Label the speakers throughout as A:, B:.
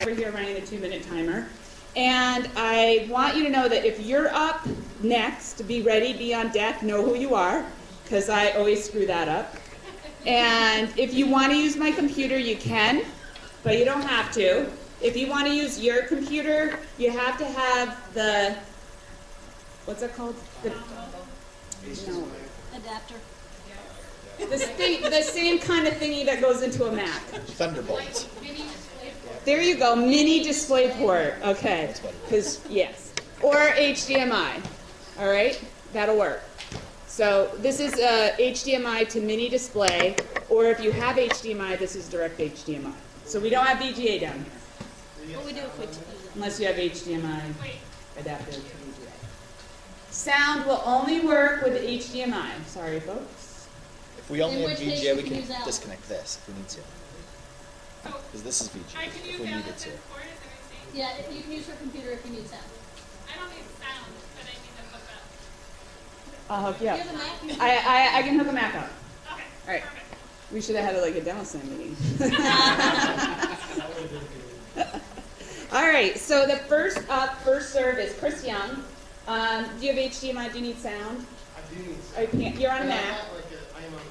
A: over here running the 2-minute timer. And I want you to know that if you're up next, be ready, be on deck, know who you are, because I always screw that up. And if you want to use my computer, you can, but you don't have to. If you want to use your computer, you have to have the, what's that called? No.
B: Adapter.
A: The same kind of thingy that goes into a Mac.
C: Thunderbolt.
A: There you go, mini display port. Okay, because yes, or HDMI. All right, that'll work. So this is HDMI to mini display, or if you have HDMI, this is direct HDMI. So we don't have VGA down here,
B: What we do if we
A: unless you have HDMI adapter to VGA. Sound will only work with HDMI. Sorry, folks.
C: If we only
B: In
C: have
B: which case
C: VGA,
B: you
C: we
B: can use
C: can
B: out.
C: disconnect this if we need to. Because this is VGA if we needed to.
B: Yeah, you can use your computer if you need sound.
D: I don't need sound, but I need to hook up.
A: I'll hook you up.
B: You have a Mac? You
A: I can hook a Mac up.
D: Okay.
A: All right. We should have had like a demo sim meeting. All right. So the first up, first serve is Chris Young. Do you have HDMI? Do you need sound?
E: I do need
A: Or you can't, you're on a
E: And I'm
A: Mac.
E: not like I am on Mac.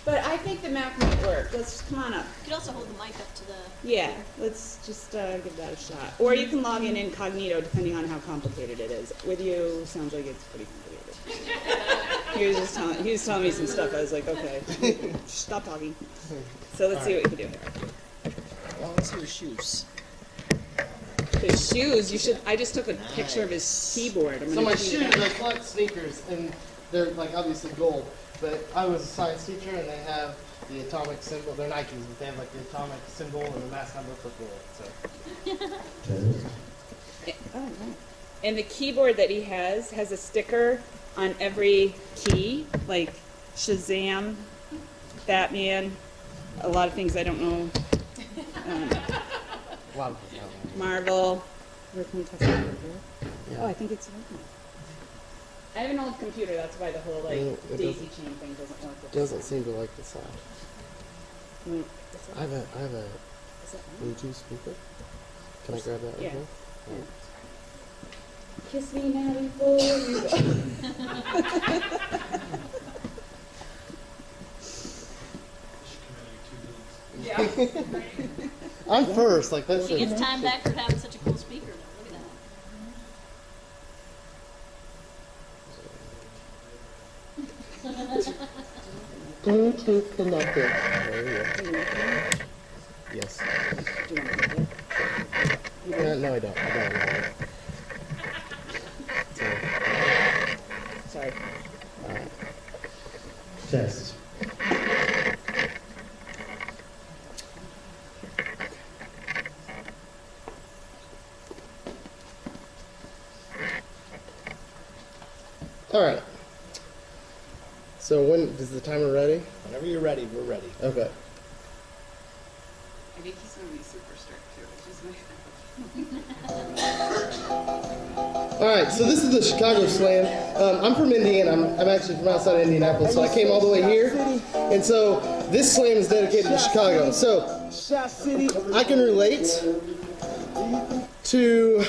A: But I think the Mac might work. Let's come on up.
B: You could also hold the mic up to the.
A: Yeah, let's just give that a shot. Or you can log in incognito, depending on how complicated it is. With you, sounds like it's pretty complicated. He was telling me some stuff. I was like, okay, stop talking. So let's see what we can do here.
C: Oh, let's see your shoes.
A: His shoes. You should. I just took a picture of his keyboard. I'm
E: So
A: gonna
E: my
A: tweet
E: shoes,
A: it out.
E: I collect sneakers, and they're like obviously gold. But I was a science teacher, and they have the atomic symbol. They're Nikes, but they have like the atomic symbol and the mass number for gold. So
A: Oh, wow. And the keyboard that he has a sticker on every key, like Shazam, Batman, a lot of things I don't know.
E: wow.
A: Marvel. Where can we test it over here? Oh, I think it's working. I have an old computer, that's why the whole like
E: It
A: daisy chain thing doesn't work. with
E: Doesn't seem to like the sound.
A: Wait, is that-
E: I have a
A: is that on?
E: Bluetooth speaker. Can I grab that?
A: Yeah.
E: real quick?
A: Kiss me now before you go. Yeah.
E: I'm first. Like that's
B: She gets time back for having such a cool speaker. Though. Look at that.
E: Bluetooth connected. There we go. Yes.
A: Do you want to do it?
E: No, I don't. I don't. So,
A: Sorry.
E: test. All right. So when is the timer ready?
C: Whenever you're ready, we're ready.
E: Okay.
A: I think he's going to be super strict too, which is my
E: All right. So this is the Chicago Slam. I'm from Indiana. I'm actually from outside Indianapolis, so I came all the way here. And so this slam is dedicated to Chicago. So I can relate to,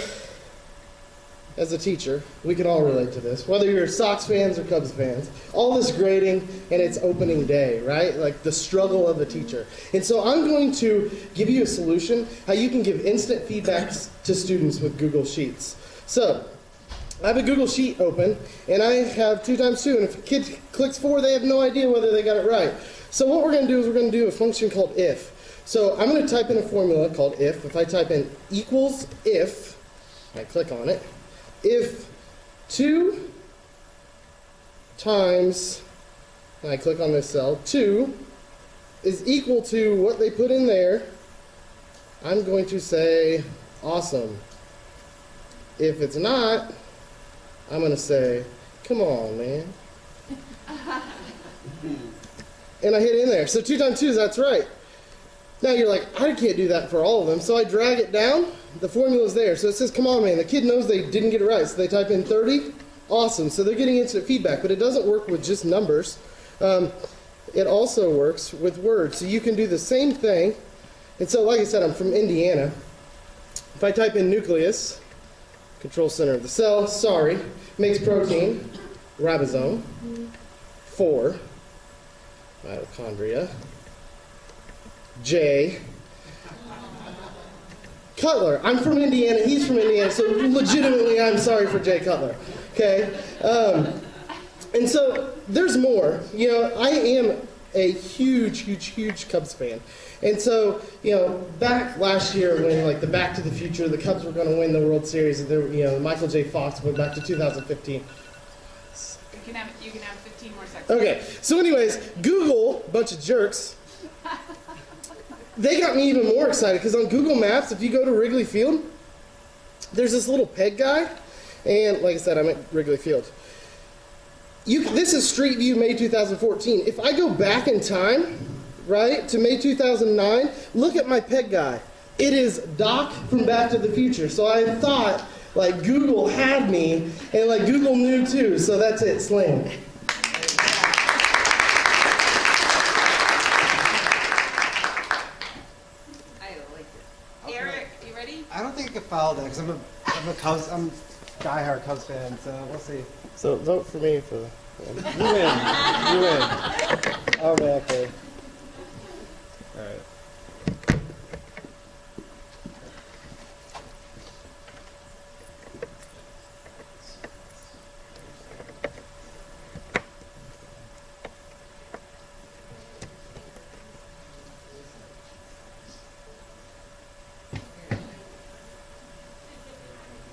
E: as a teacher, we can all relate to this, whether you're Sox fans or Cubs fans. All this grading and it's opening day, right? Like the struggle of a teacher. And so I'm going to give you a solution how you can give instant feedbacks to students with Google Sheets. So I have a Google Sheet open, and I have 2 times 2, and if a kid clicks 4, they have no idea whether they got it right. So what we're going to do is we're going to do a function called if. So I'm going to type in a formula called if. If I type in equals if, I click on it, if 2 times, and I click on this cell, 2 is equal to what they put in there, I'm going to say awesome. If it's not, I'm going to say, come on, man. And I hit in there. So 2 times 2 that's right. Now you're like, I can't do that for all of them. So I drag it down. The formula's there. So it says, come on, man. The kid knows they didn't get it right. So they type in 30. Awesome. So they're getting instant feedback. But it doesn't work with just numbers. It also works with words. So you can do the same thing. And so, like I said, I'm from Indiana. If I type in nucleus, control center of the cell, sorry, makes protein, ribosome, 4, mitochondria, J, Cutler. I'm from Indiana, he's from Indiana, so legitimately I'm sorry for Jay Cutler. Okay? And so there's more. You know, I am a huge Cubs fan. And so, you know, back last year when like the Back to the Future, the Cubs were going to win the World Series, and there, you know, Michael J. Fox went back to 2015.
A: You can have 15 more seconds.
E: Okay, so anyways, Google, bunch of jerks, they got me even more excited because on Google Maps, if you go to Wrigley Field, there's this little peg guy, and like I said, I'm at Wrigley Field. This is Street View, May 2014. If I go back in time, right, to May 2009, look at my peg guy. It is Doc from Back to the Future. So I thought, like, Google had me, and, like, Google knew too. So that's it, slam.
A: Eric, you ready?
F: I don't think I could follow that because I'm a diehard Cubs fan, so we'll see.
E: So vote for me for the.
F: You win. You win. Oh, man, okay. All right.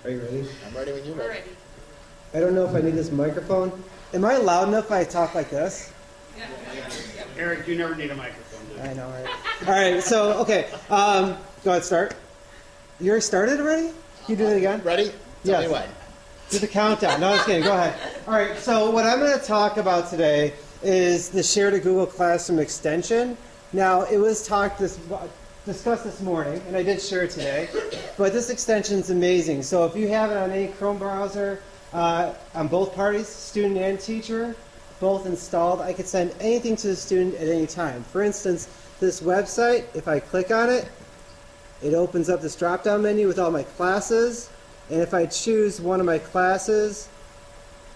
F: Are you ready?
C: I'm ready when you're ready.
F: I don't know if I need this microphone. Am I loud enough if I talk like this?
G: Eric, you never need a microphone, do you?
F: I know, right? All right, so, okay. Go ahead, start. You already started already? Can you do it again?
C: Ready? Tell
F: Yes.
C: me when.
F: Do the countdown. No, I'm just kidding. Go ahead. All right, so what I'm going to talk about today is the Share to Google Classroom extension. Now, it was discussed this morning, and I did share it today, but this extension is amazing. So if you have it on any Chrome browser, on both parties, student and teacher, both installed, I could send anything to the student at any time. For instance, this website, if I click on it, it opens up this drop-down menu with all my classes, and if I choose one of my classes,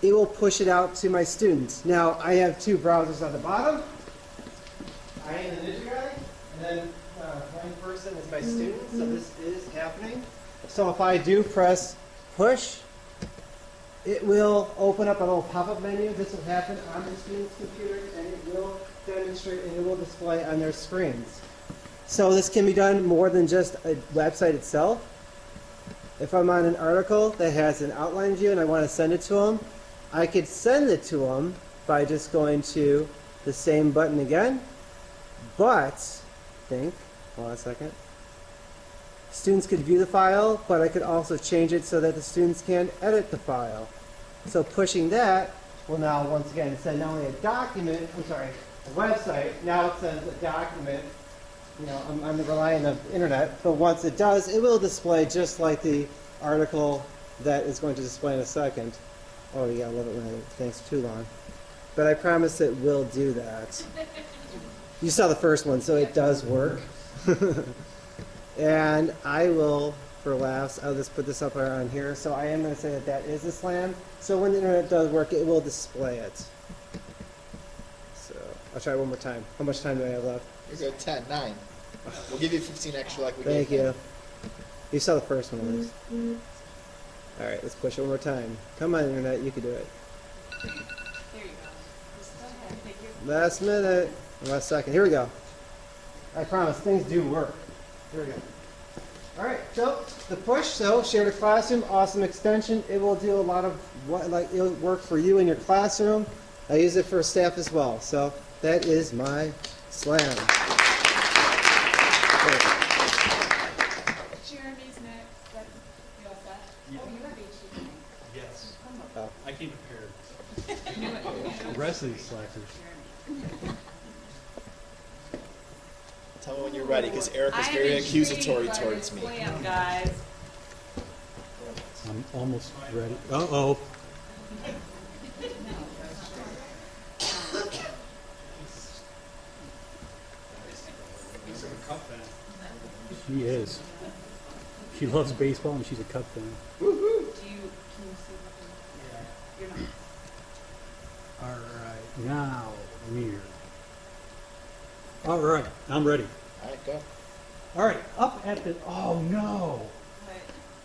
F: it will push it out to my students. Now, I have two browsers on the bottom. I am the Ninja guy, and then one person is my student, so this is happening. So if I do press push, it will open up a little pop-up menu. This will happen on the student's computer, and it will demonstrate and it will display on their screens. So this can be done more than just a website itself. If I'm on an article that has an outline view and I want to send it to them, I could send it to them by just going to the same button again. But, hold on a second. Students could view the file, but I could also change it so that the students can edit the file. So pushing that will now, once again, send not only a document, a website, now it sends a document. You know, I'm relying on the internet, but once it does, it will display just like the article that is going to display in a second. Oh yeah, I love it when it thanks too long. But I promise it will do that. You saw the first one, so it does work. And I will, for laughs, I'll just put this up on here. So I am going to say that that is a slam. So when the internet does work, it will display it. So I'll try one more time. How much time do I have left?
C: You're good. 10, 9. We'll give you 15 extra like we
F: Thank
C: gave
F: you. You saw the first one at least. All right, let's push it one more time. Come on, internet, you can do it.
A: There you go. Just go ahead. Take your
F: Last minute, last second. Here we go. I promise, things do work. Here we go. All right, so the push, so Share to Classroom, awesome extension. It will do a lot of it'll work for you in your classroom. I use it for staff as well. So that is my slam.
A: Jeremy's next. That's, you all set?
G: Yeah.
A: Oh, you have HDMI.
G: Yes.
F: Oh.
G: I came prepared. The rest of these slackers.
C: Tell me when you're ready, because Eric was
A: I am
C: very
A: intrigued
C: accusatory
A: by
C: towards
A: your
C: me.
A: Slam, guys.
G: I'm almost ready. Uh-oh. She is. She loves baseball and she's a Cub fan.
A: Do you, can you see that? You're not.
G: All right, now mirror. All right, I'm ready.
C: All right, go.
G: All right, up at the, oh no,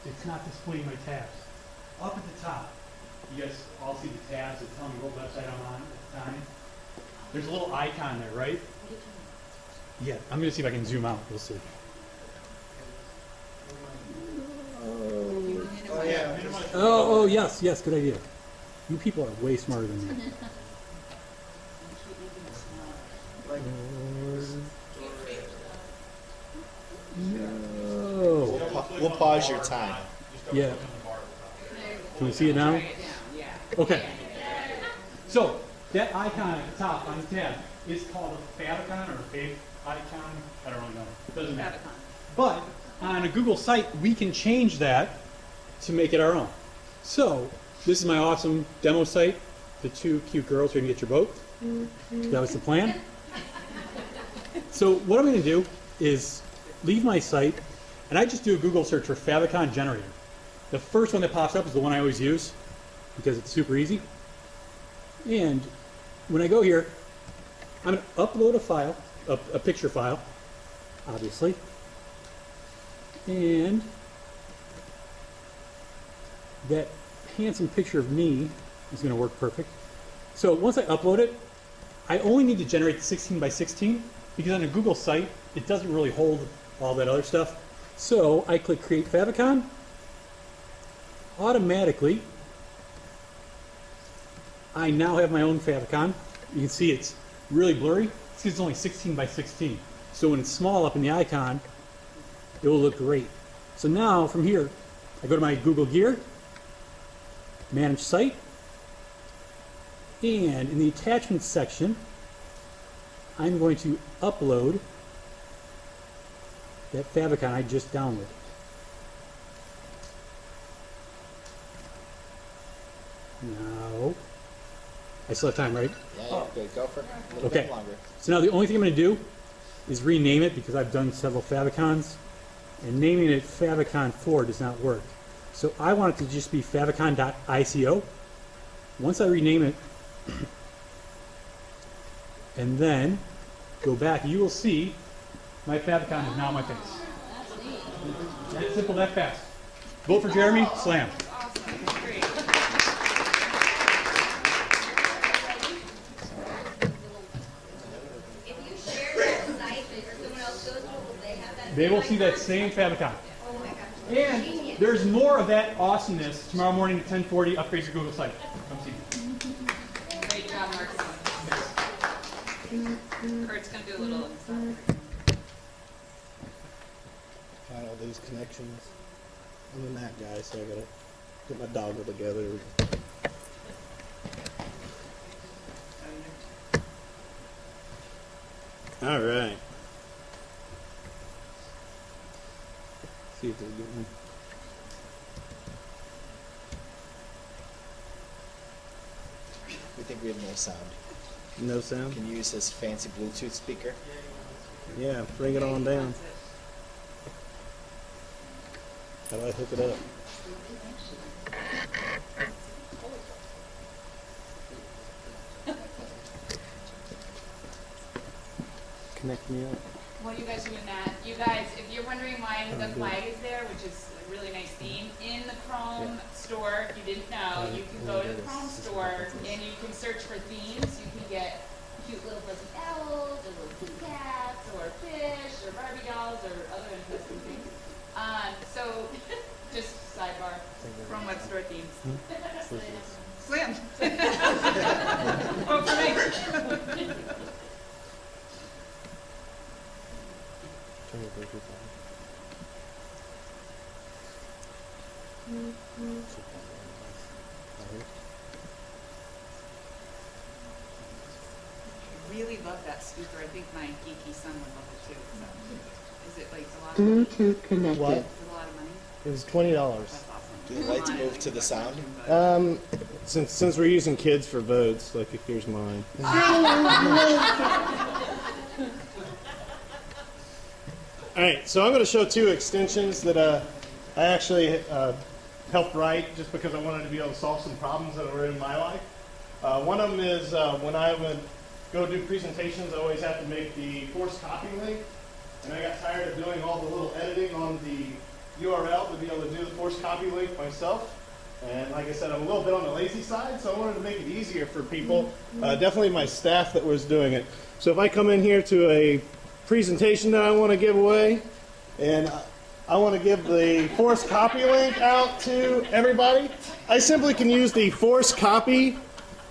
G: it's not displaying my tabs. Up at the top, you guys all see the tabs that tell me what website I'm on at the time. There's a little icon there, right? Yeah, I'm gonna see if I can zoom out. We'll see.
E: Oh yeah.
G: Oh, yes, good idea. You people are way smarter than me. No.
C: We'll pause your time.
G: Yeah. Can we see it now? Okay. So that icon at the top on the tab is called a favicon or a fave icon. I don't really know. It doesn't matter. But on a Google site, we can change that to make it our own. So this is my awesome demo site. The two cute girls who are gonna get your boat. That was the plan. So what I'm going to do is leave my site, and I just do a Google search for favicon generator. The first one that pops up is the one I always use because it's super easy. And when I go here, I'm going to upload a file, a picture file, obviously. And that handsome picture of me is going to work perfect. So once I upload it, I only need to generate the 16 by 16 because on a Google site, it doesn't really hold all that other stuff. So I click Create Favicon. Automatically, I now have my own favicon. You can see it's really blurry. It's only 16 by 16. So when it's small up in the icon, it will look great. So now from here, I go to my Google Gear, Manage Site, and in the attachments section, I'm going to upload that favicon I just downloaded. Now, I still have time, right?
C: Yeah, yeah, good. Go for a little
G: Okay.
C: bit longer.
G: So now the only thing I'm going to do is rename it because I've done several favicons, and naming it Favicon 4 does not work. So I want it to just be favicon.ico. Once I rename it, and then go back, you will see my favicon is now my face. That simple, that fast. Vote for Jeremy, slam.
H: If you share that site or someone else goes to it, will they have that?
G: They will see that same favicon.
H: Oh my gosh.
G: And there's more of that awesomeness tomorrow morning at 10:40. Upgrade your Google site. Come see me.
A: Great job, Mark. Kurt's gonna do a little.
E: Find all these connections. I'm a Mac guy, so I gotta get my doggle together. All right. See if they're getting.
C: We think we have no sound.
E: No sound?
C: Can you use this fancy Bluetooth speaker?
E: Yeah, bring it on down. How do I hook it up? Connect me up.
A: While you guys are doing that, you guys, if you're wondering why the flag is there, which is a really nice theme, in the Chrome store, if you didn't know, you can go to the Chrome store and you can search for themes. You can get cute little fuzzy owls, or little kitty cats, or fish, or Barbie dolls, or other interesting things. So, just sidebar, Chrome web store themes. Slam. Vote for me. I really love that speaker. I think my geeky son would love it too. So. Is it like a lot of money?
E: Bluetooth connected. What?
A: Is it a lot of money?
E: It was $20.
A: That's awesome.
C: Do the lights move to the sound?
E: Since we're using kids for votes, like here's mine. All right, so I'm going to show two extensions that
I: I actually helped write just because I wanted to be able to solve some problems that were in my life. One of them is when I would go do presentations, I always have to make the forced copy link. And I got tired of doing all the little editing on the URL to be able to do the forced copy link myself. And like I said, I'm a little bit on the lazy side, so I wanted to make it easier for people, definitely my staff that was doing it. So if I come in here to a presentation that I want to give away, and I want to give the forced copy link out to everybody, I simply can use the forced copy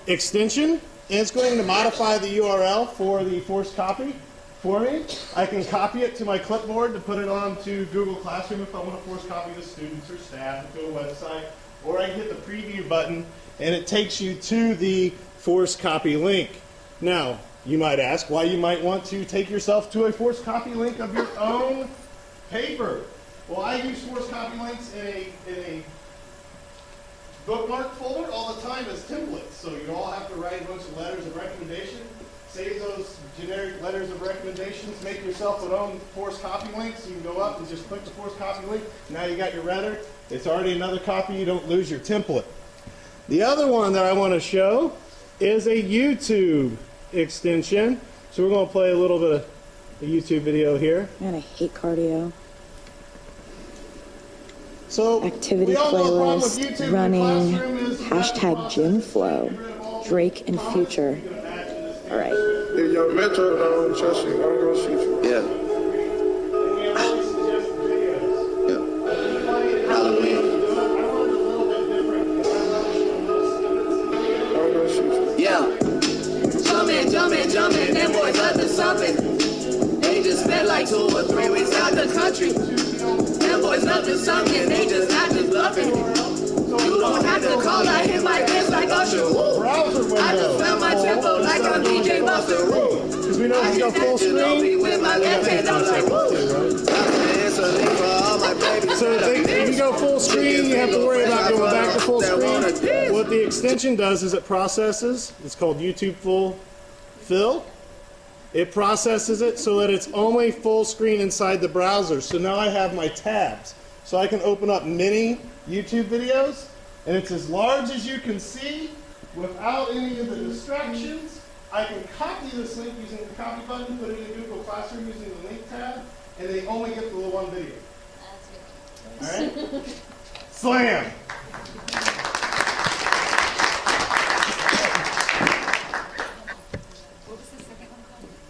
I: extension, and it's going to modify the URL for the forced copy for me. I can copy it to my clipboard to put it onto Google Classroom if I want to force copy the students or staff to a website, or I can hit the preview button and it takes you to the forced copy link. Now, you might ask why you might want to take yourself to a forced copy link of your own paper. Well, I use forced copy links in a bookmark folder all the time as templates. So you all have to write a bunch of letters of recommendation. Save those generic letters of recommendations. Make yourself an own forced copy link. So you can go up and just click the forced copy link. Now you got your letter. It's already another copy. You don't lose your template. The other one that I want to show is a YouTube extension. So we're going to play a little bit of a YouTube video here.
J: Man, I hate cardio.
I: So
J: Activity playlist, running, hashtag gym flow, Drake and Future. All right.
K: If your metro don't trust you, I'm gonna shoot you. Yeah.
L: Yeah. Jumpin', them boys up to something. They just spent like 2 or 3 weeks out the country. Them boys up to something, they just not just bluffing. You don't have to call, I hit my wrist like Usher. Woo. I just found my tempo like I'm DJ Buster. Woo.
I: Because we know if you go full screen.
L: With my left hand, I'm like, woo.
I: So if you go full screen, you have to worry about going back to full screen. What the extension does is it processes. It's called YouTube Full Fill. It processes it so that it's only full screen inside the browser. So now I have my tabs. So I can open up many YouTube videos, and it's as large as you can see without any of the distractions. I can copy this link using the copy button, put it in Google Classroom using the link tab, and they only get the one video. All right? Slam!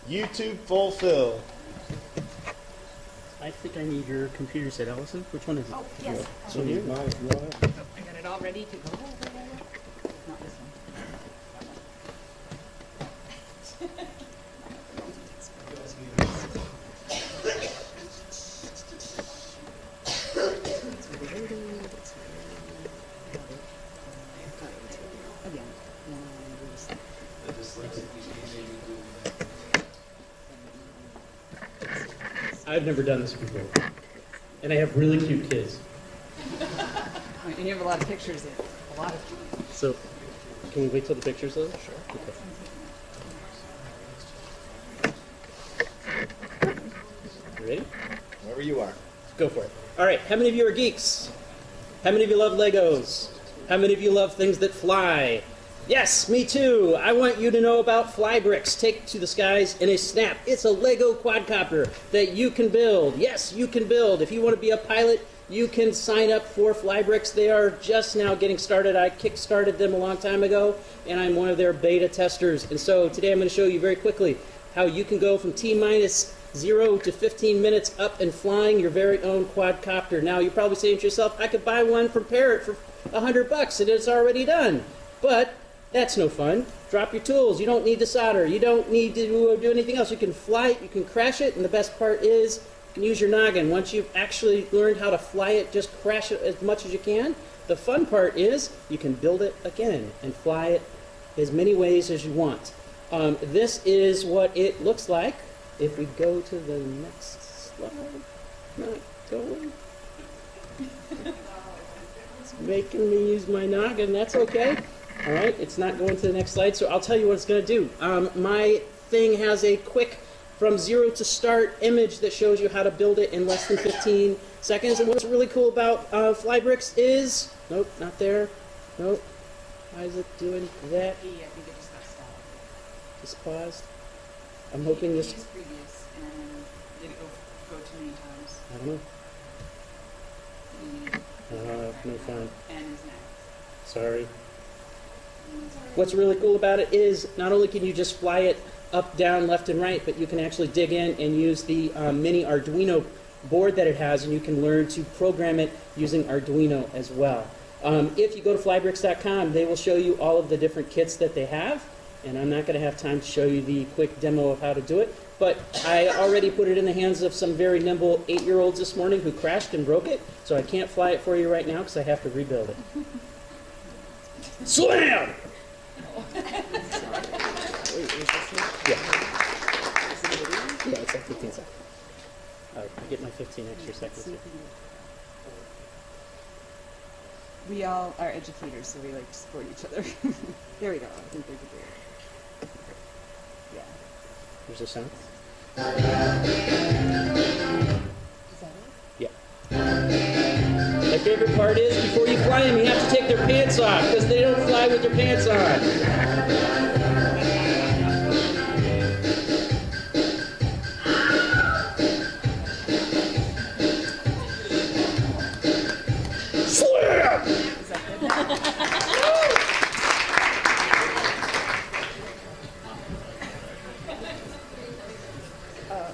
I: YouTube Fulfill.
M: I think I need your computer set, Allison. Which one is it?
A: Oh, yes.
I: So you mine if you want it.
A: I got it all ready to go. Not this one.
M: I've never done this before. And I have really cute kids.
A: And you have a lot of pictures in. A lot of.
M: So, can we wait till the pictures though? Sure. Okay. You ready?
C: Wherever you are.
M: Go for it. All right. How many of you are geeks? How many of you love Legos? How many of you love things that fly? Yes, me too. I want you to know about Flybricks. Take to the skies in a snap. It's a Lego quadcopter that you can build. Yes, you can build. If you want to be a pilot, you can sign up for Flybricks. They are just now getting started. I kick-started them a long time ago, and I'm one of their beta testers. And so today I'm going to show you very quickly how you can go from T-minus 0 to 15 minutes up and flying your very own quadcopter. Now, you're probably saying to yourself, I could buy one from Parrot for $100 and it's already done. But that's no fun. Drop your tools. You don't need to solder. You don't need to do anything else. You can fly it, you can crash it, and the best part is you can use your noggin. Once you've actually learned how to fly it, just crash it as much as you can. The fun part is you can build it again and fly it as many ways as you want. This is what it looks like. If we go to the next slide, not going. It's making me use my noggin. That's okay. All right, it's not going to the next slide, so I'll tell you what it's going to do. My thing has a quick from 0 to start image that shows you how to build it in less than 15 Second is what's really cool about Flybricks is, nope, not there, nope. Why is it doing that?
A: I think it just got stopped.
M: Just paused. I'm hoping this.
A: Previous, and did it go too many times?
M: I don't know. No fun.
A: And is next.
M: Sorry. What's really cool about it is not only can you just fly it up, down, left, and right, but you can actually dig in and use the mini Arduino board that it has, and you can learn to program it using Arduino as well. If you go to flybricks.com, they will show you all of the different kits that they have, and I'm not going to have time to show you the quick demo of how to do it, but I already put it in the hands of some very nimble 8-year-olds this morning who crashed and broke it, so I can't fly it for you right now because I have to rebuild it. Slam! Yeah, it's like 15 seconds. I get my 15 extra seconds here.
A: We all are educators, so we like to support each other. There we go. I think we can do it. Yeah.
M: There's a sound.
A: Is that it?
M: Yeah. My favorite part is before you fly them, you have to take their pants off because they don't fly with their pants on.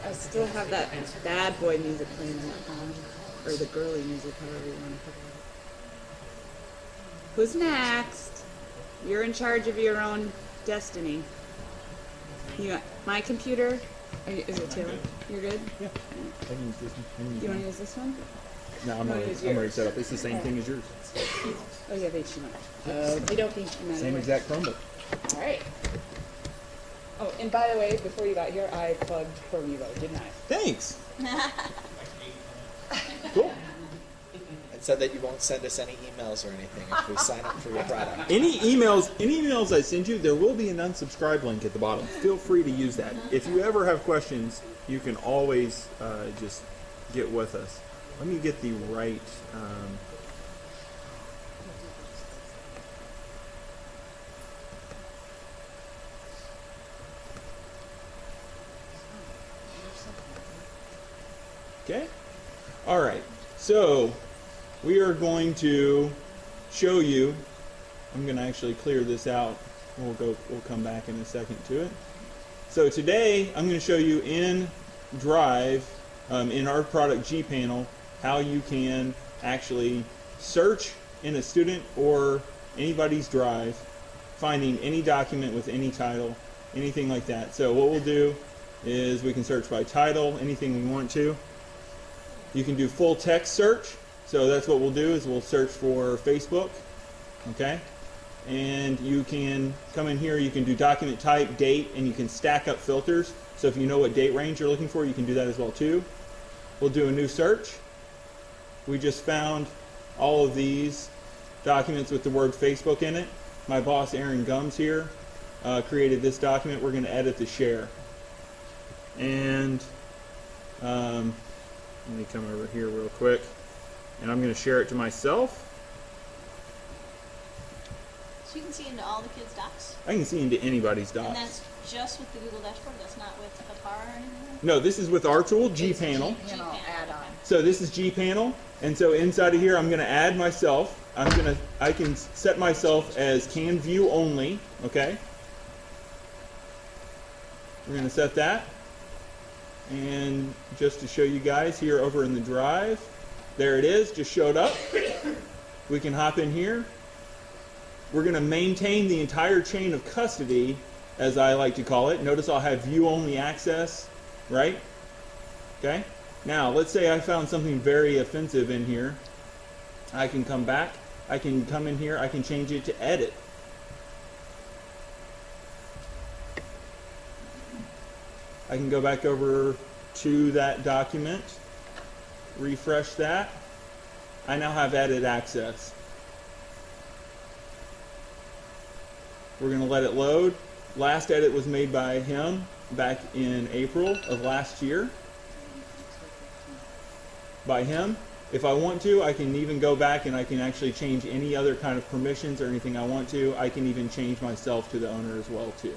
A: I still have that bad boy music playing in my phone, or the girly music, however you want to put it. Who's next? You're in charge of your own destiny. You, my computer? Is it Taylor? You're good?
C: Yeah. I can use this one.
A: You want to use this one?
C: No, I'm already set up. It's the same thing as yours.
A: Oh, you have HDMI. Okey dokey.
C: Same exact Chromebook.
A: All right. Oh, and by the way, before you got here, I plugged Promevo, didn't I?
C: Thanks. Cool. And said that you won't send us any emails or anything if we sign up for your product.
N: Any emails I send you, there will be an unsubscribe link at the bottom. Feel free to use that. If you ever have questions, you can always just get with us. Let me get the right. Okay. All right. So we are going to show you. I'm going to actually clear this out. We'll come back in a second to it. So today I'm going to show you in Drive, in our product gPanel, how you can actually search in a student or anybody's Drive, finding any document with any title, anything like that. So what we'll do is we can search by title, anything we want to. You can do full text search. So that's what we'll do is we'll search for Facebook, okay? And you can come in here, you can do document type, date, and you can stack up filters. So if you know what date range you're looking for, you can do that as well too. We'll do a new search. We just found all of these documents with the word Facebook in it. My boss, Aaron Gums here, created this document. We're going to edit the share. And let me come over here real quick. And I'm going to share it to myself.
B: So you can see into all the kids' docs?
N: I can see into anybody's docs.
B: And that's just with the Google Dashboard? That's not with Apar or anything?
N: No, this is with our tool, gPanel.
B: Add-on.
N: So this is gPanel, and so inside of here, I'm going to add myself. I can set myself as can view only. Okay. We're going to set that, and just to show you guys here over in the Drive, there it is, just showed up. We can hop in here. We're going to maintain the entire chain of custody, as I like to call it. Notice I'll have view only access, right? Okay. Now, let's say I found something very offensive in here. I can come back. I can come in here. I can change it to edit. I can go back over to that document, refresh that. I now have edit access. We're going to let it load. Last edit was made by him back in April of last year. By him. If I want to, I can even go back and I can actually change any other kind of permissions or anything I want to. I can even change myself to the owner as well too.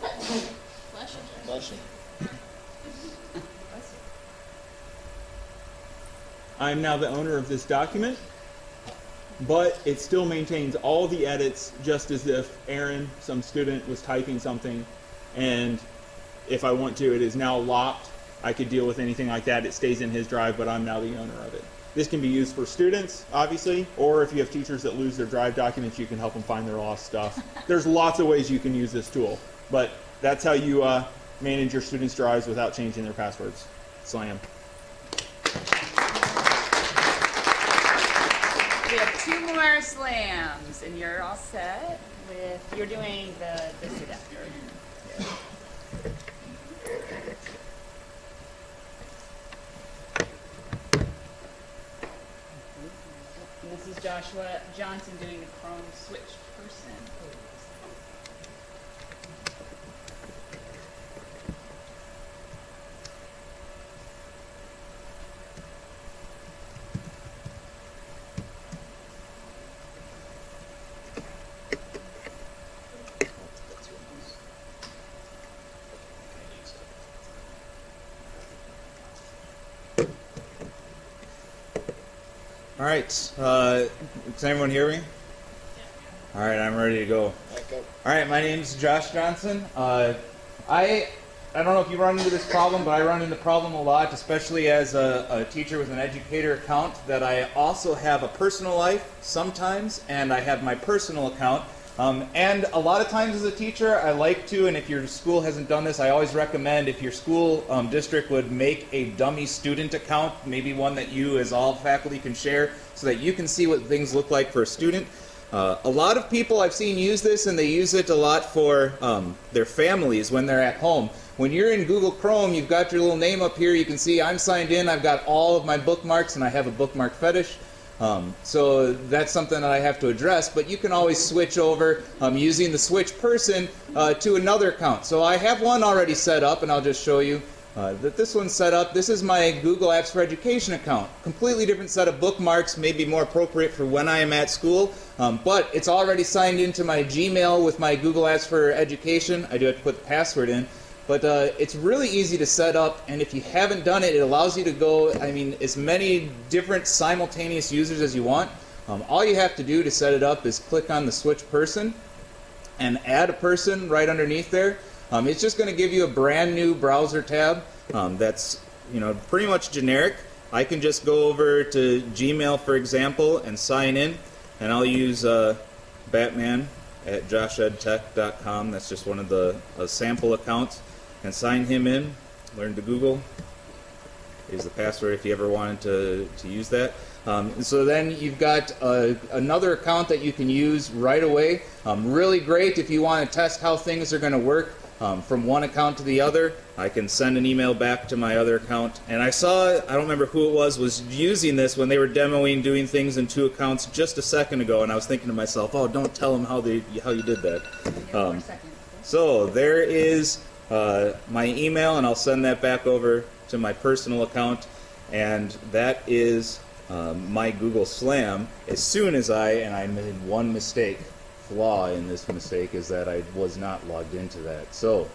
B: Bless you.
C: Bless you.
N: I am now the owner of this document, but it still maintains all the edits just as if Aaron, some student, was typing something, and if I want to, it is now locked. I could deal with anything like that. It stays in his drive, but I'm now the owner of it. This can be used for students, obviously, or if you have teachers that lose their drive documents, you can help them find their lost stuff. There's lots of ways you can use this tool, but that's how you manage your students' drives without changing their passwords. Slam.
A: We have 2 more slams, and you're all set with, you're doing this adapter. And this is Joshua Johnson doing the Chrome switch person.
O: All right, can everyone hear me? All right, I'm ready to go. All right, my name is Josh Johnson. I don't know if you run into this problem, but I run into the problem a lot, especially as a teacher with an educator account, that I also have a personal life sometimes, and I have my personal account. And a lot of times as a teacher, I like to, and if your school hasn't done this, I always recommend if your school district would make a dummy student account, maybe one that you as all faculty can share, so that you can see what things look like for a student. A lot of people I've seen use this, and they use it a lot for their families when they're at home. When you're in Google Chrome, you've got your little name up here. You can see I'm signed in. I've got all of my bookmarks, and I have a bookmark fetish. So that's something that I have to address, but you can always switch over using the switch person to another account. So I have one already set up, and I'll just show you that this one's set up. This is my Google Apps for Education account. Completely different set of bookmarks, maybe more appropriate for when I am at school, but it's already signed into my Gmail with my Google Apps for Education. I do have to put the password in. But it's really easy to set up, and if you haven't done it, it allows you to go, as many different simultaneous users as you want. All you have to do to set it up is click on the switch person and add a person right underneath there. It's just going to give you a brand new browser tab that's pretty much generic. I can just go over to Gmail, for example, and sign in, and I'll use Batman at joshedtech.com. That's just one of the sample accounts. And sign him in, learn to Google, is the password if you ever wanted to use that. And so then you've got another account that you can use right away. Really great if you want to test how things are going to work from one account to the other. I can send an email back to my other account. And I don't remember who it was using this when they were demoing doing things in 2 accounts just a second ago, and I was thinking to myself, oh, don't tell them how you did that. So there is my email, and I'll send that back over to my personal account, and that is my Google Slam. As soon as I made one flaw in this mistake is that I was not logged into that. So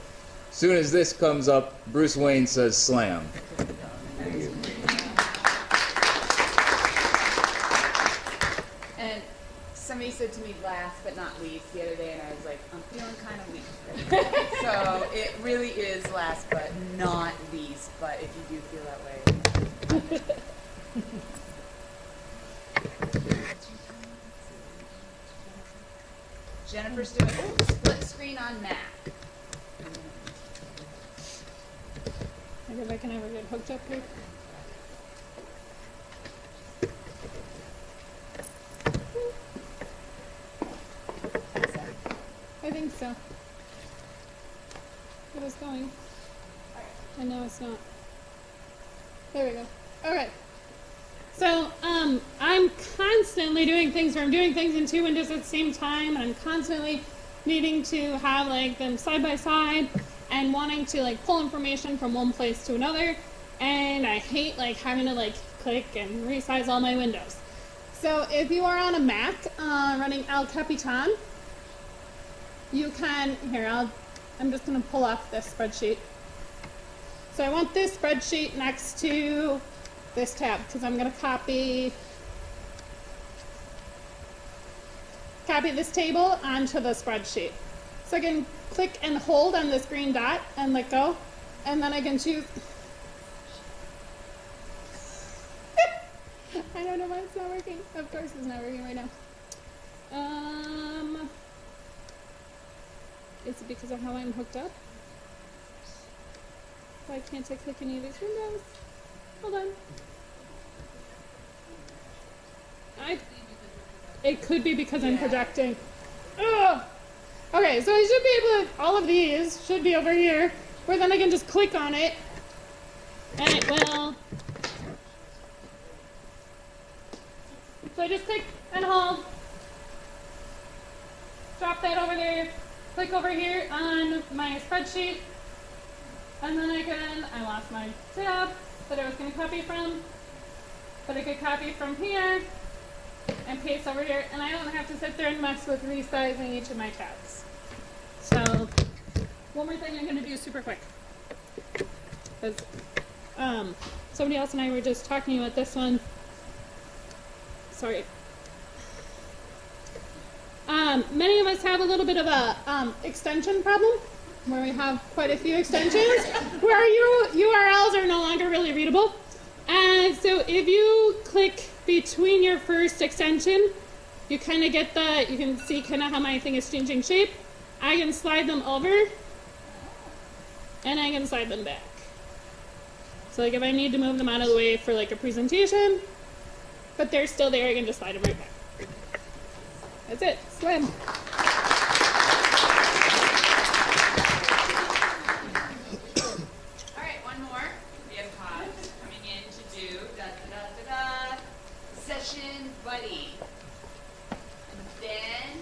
O: as soon as this comes up, Bruce Wayne says slam. Thank you.
A: And somebody said to me last but not least the other day, and I was like, I'm feeling kind of weak. So it really is last but not least, but if you do feel that way. Jennifer's doing split screen on Mac.
D: I think I can ever get hooked up here. I think so. It was going. And now it's not. There we go. Okay. So, I'm constantly doing things where I'm doing things in 2 windows at the same time, and I'm constantly needing to have them side by side. and wanting to like pull information from one place to another, and I hate like having to like click and resize all my windows. So if you are on a Mac running El Capitan, you can, I'm just going to pull off this spreadsheet. So I want this spreadsheet next to this tab because I'm going to copy this table onto the spreadsheet. So I can click and hold on this green dot and let go, and then I can choose. I don't know why it's not working. Of course it's not working right now. Is it because of how I'm hooked up? Why can't I click any of these windows? Hold on. It could be because I'm projecting. Ugh. Okay, so I should be able to, all of these should be over here, where then I can just click on it, and it will. So I just click and hold, drop that over there, click over here on my spreadsheet, and then I lost my tab that I was going to copy from, but I could copy from here and paste over here, and I don't have to sit there and mess with resizing each of my tabs. So, one more thing I'm going to do super quick. Because somebody else and I were just talking about this one. Sorry. Many of us have a little bit of a extension problem, where we have quite a few extensions, where your URLs are no longer really readable. And so if you click between your first extension, you kind of get you can see kind of how my thing is changing shape. I can slide them over, and I can slide them back. So like if I need to move them out of the way for like a presentation, but they're still there, I can just slide them right back. That's it, slim.
A: All right, one more. We have Hobbs coming in to do session buddy. And then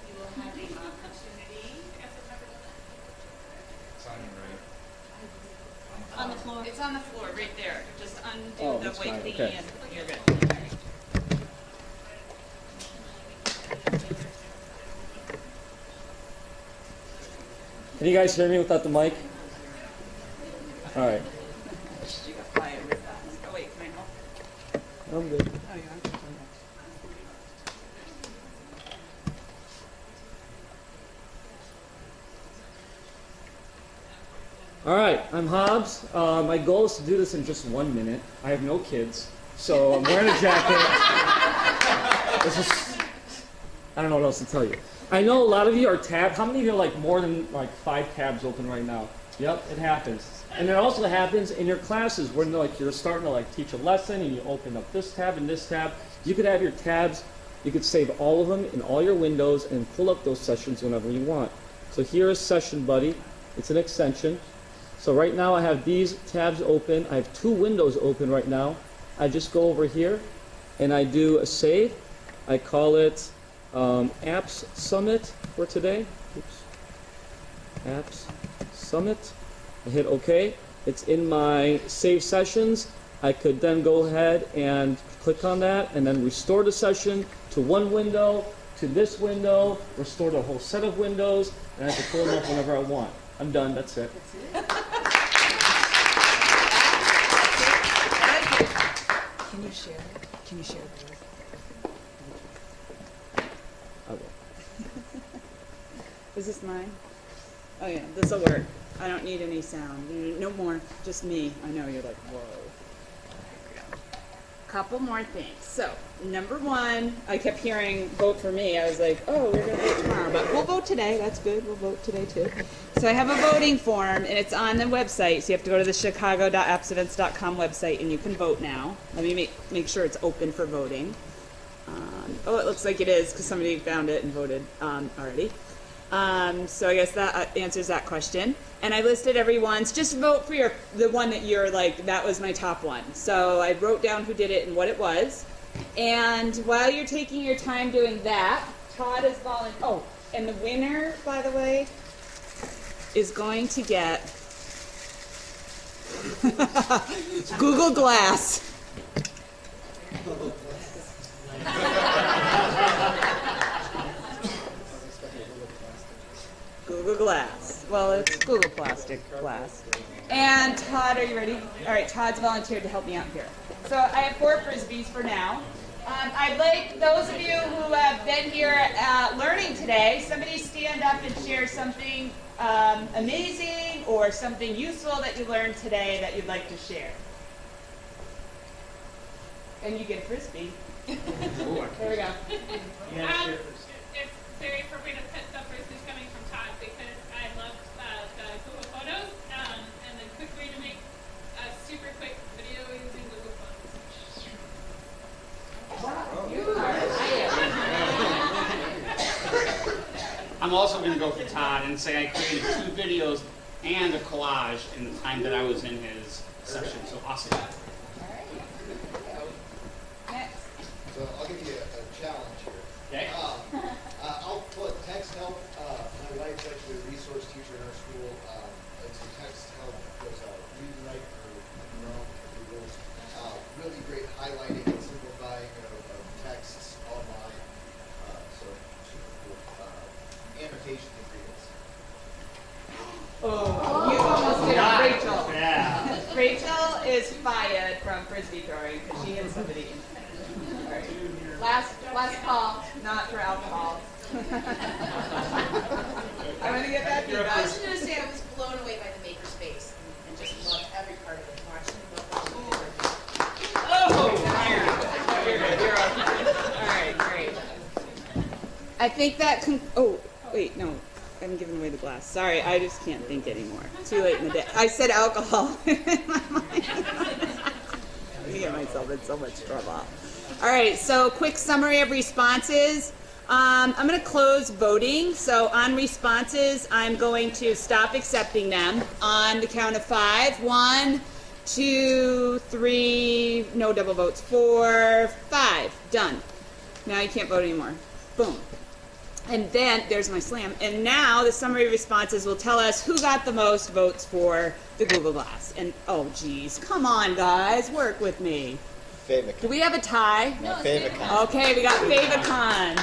A: you will have the opportunity.
O: It's on your right.
B: On the floor.
A: It's on the floor, right there. Just undo
M: Oh,
A: the
M: that's
A: white
M: fine,
A: thingy
M: okay.
A: and you're good.
M: Can you guys hear me without the mic? All right.
A: You got quiet real fast. Oh wait, can I help?
M: I'm good.
A: Oh, you are?
M: All right, I'm Hobbs. My goal is to do this in just 1 minute. I have no kids, so I'm wearing a jacket. I don't know what else to tell you. I know a lot of you are tabbed. How many of you are like more than like 5 tabs open right now? Yep, it happens. And it also happens in your classes when like you're starting to like teach a lesson and you open up this tab and this tab. You could have your tabs. You could save all of them in all your windows and pull up those sessions whenever you want. So here is Session Buddy. It's an extension. So right now I have these tabs open. I have 2 windows open right now. I just go over here and I do a save. I call it Apps Summit for today. Oops. Apps Summit. I hit OK. It's in my save sessions. I could then go ahead and click on that and then restore the session to one window, to this window, restore the whole set of windows, and I can pull them up whenever I want. I'm done. That's it.
A: Can you share? Can you share this?
M: I will.
A: Is this mine? Oh yeah, this will work. I don't need any sound. No more. Just me. I know you're like, whoa. There we go. Couple more things. So, number 1, I kept hearing vote for me. I was like, oh, we're going to vote tomorrow. But we'll vote today. That's good. We'll vote today too. So I have a voting form, and it's on the website. So you have to go to the chicago.appsevents.com website, and you can vote now. Let me make sure it's open for voting. Oh, it looks like it is because somebody found it and voted already. So I guess that answers that question. And I listed everyone's. Just vote for the one that you're like, that was my top one. So I wrote down who did it and what it was. And while you're taking your time doing that, Todd is volunteering. Oh, and the winner, by the way, is going to get Google Glass. Google Glass. Well, it's Google Plastic Glass. And Todd, are you ready? All right, Todd's volunteered to help me out here. So I have 4 Frisbees for now. I'd like those of you who have been here learning today, somebody stand up and share something amazing or something useful that you learned today that you'd like to share. And you get a Frisbee. There we go.
D: It's very appropriate to put the Frisbees coming from Todd because I loved the Google Photos and the quick way to make a super quick video using Google Photos.
P: I'm also going to go for Todd and say I created 2 videos and a collage in the time that I was in his session. So awesome.
Q: So I'll give you a challenge here.
P: Okay.
Q: I'll put text help. My wife's actually a resource teacher in our school. It's a text help goes read and write for Rome, Google. Really great highlighting and simplifying of texts online. So super cool. Annotation ingredients.
A: Oh, you almost did it, Rachel.
P: Yeah.
A: Rachel is fired from Frisbee throwing because she hit somebody. All right. Last call, not for alcohol. I'm gonna get that feedback.
H: I was just gonna say I was blown away by the makerspace and just loved every part of it. Watching
A: You're okay. All right, great. I think that oh, wait, no. I'm giving away the glass. Sorry, I just can't think anymore. Too late in the day. I said alcohol in my mind. I'm gonna get myself in so much trouble. All right, so quick summary of responses. I'm going to close voting. So on responses, I'm going to stop accepting them on the count of 5. 1, 2, 3, no double votes. 4, 5. Done. Now you can't vote anymore. Boom. And then, there's my slam. And now the summary responses will tell us who got the most votes for the Google Glass. And, oh geez, come on guys, work with me.
C: Favicon.
A: Do we have a tie?
C: No, Favicon.
A: Okay, we got Favicon.